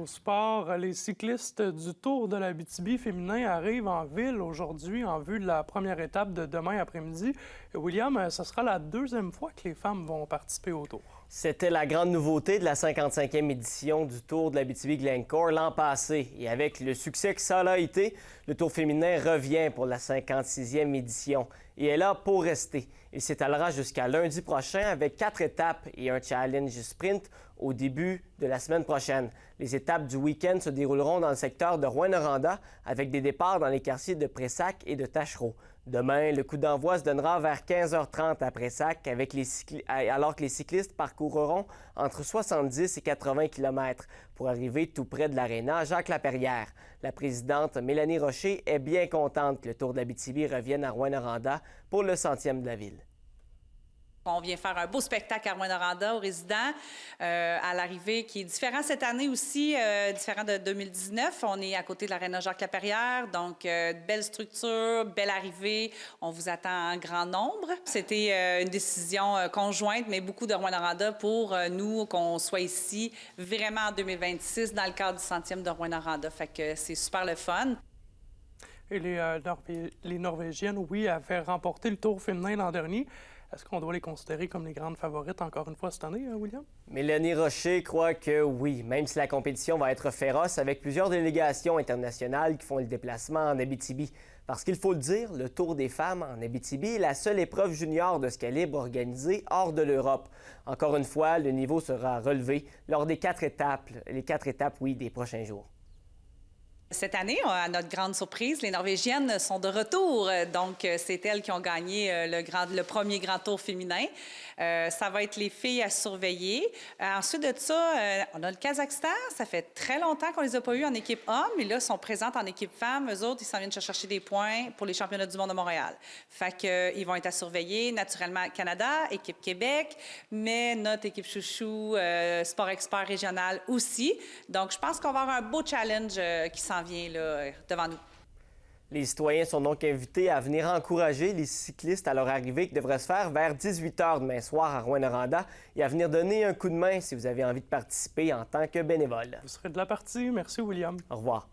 Au sport, les cyclistes du Tour de l'Abitibi féminin arrivent en ville aujourd'hui en vue de la première étape de demain après-midi. William, ce sera la deuxième fois que les femmes vont participer au Tour. C'était la grande nouveauté de la 55e édition du Tour de l'Abitibi-Glencoe l'an passé. Et avec le succès que ça a été, le Tour féminin revient pour la 56e édition. Et est là pour rester. Il s'étalera jusqu'à lundi prochain avec 4 étapes et un challenge sprint au début de la semaine prochaine. Les étapes du week-end se dérouleront dans le secteur de Rouyn-Noranda avec des départs dans les quartiers de Pressac et de Taschereau. Demain, le coup d'envoi se donnera vers 15h30 à Pressac alors que les cyclistes parcourront entre 70 et 80 km pour arriver tout près de l'aréna Jacques-Laperrière. La présidente Mélanie Rocher est bien contente que le Tour de l'Abitibi revienne à Rouyn-Noranda pour le 100e de la ville. On vient faire un beau spectacle à Rouyn-Noranda aux résidents à l'arrivée qui est différent cette année aussi, différent de 2019. On est à côté de l'aréna Jacques-Laperrière, donc belle structure, belle arrivée. On vous attend en grand nombre. C'était une décision conjointe, mais beaucoup de Rouyn-Noranda pour nous qu'on soit ici vraiment en 2026 dans le cadre du 100e de Rouyn-Noranda. Fait que c'est super le fun. Et les Norvégiennes, oui, avaient remporté le Tour féminin l'an dernier. Est-ce qu'on doit les considérer comme les grandes favorites encore une fois cette année, William? Mélanie Rocher croit que oui, même si la compétition va être féroce avec plusieurs délégations internationales qui font le déplacement en Abitibi. Parce qu'il faut le dire, le Tour des femmes en Abitibi est la seule épreuve junior de ce calibre organisée hors de l'Europe. Encore une fois, le niveau sera relevé lors des 4 étapes, des prochains jours. Cette année, à notre grande surprise, les Norvégiennes sont de retour. Donc, c'est elles qui ont gagné le premier grand tour féminin. Ça va être les filles à surveiller. Ensuite de ça, on a le Kazakhstan. Ça fait très longtemps qu'on les a pas eues en équipe homme. Mais là, ils sont présentes en équipe femme. Eux autres, ils s'en viennent chercher des points pour les championnats du monde de Montréal. Fait qu'ils vont être à surveiller. Naturellement, Canada, équipe Québec, mais notre équipe chouchou, Sport Expert régional aussi. Donc, je pense qu'on va avoir un beau challenge qui s'en vient là, devant nous. Les citoyens sont donc invités à venir encourager les cyclistes à leur arrivée qui devrait se faire vers 18h demain soir à Rouyn-Noranda et à venir donner un coup de main si vous avez envie de participer en tant que bénévole. Vous serez de la partie. Merci, William. Au revoir.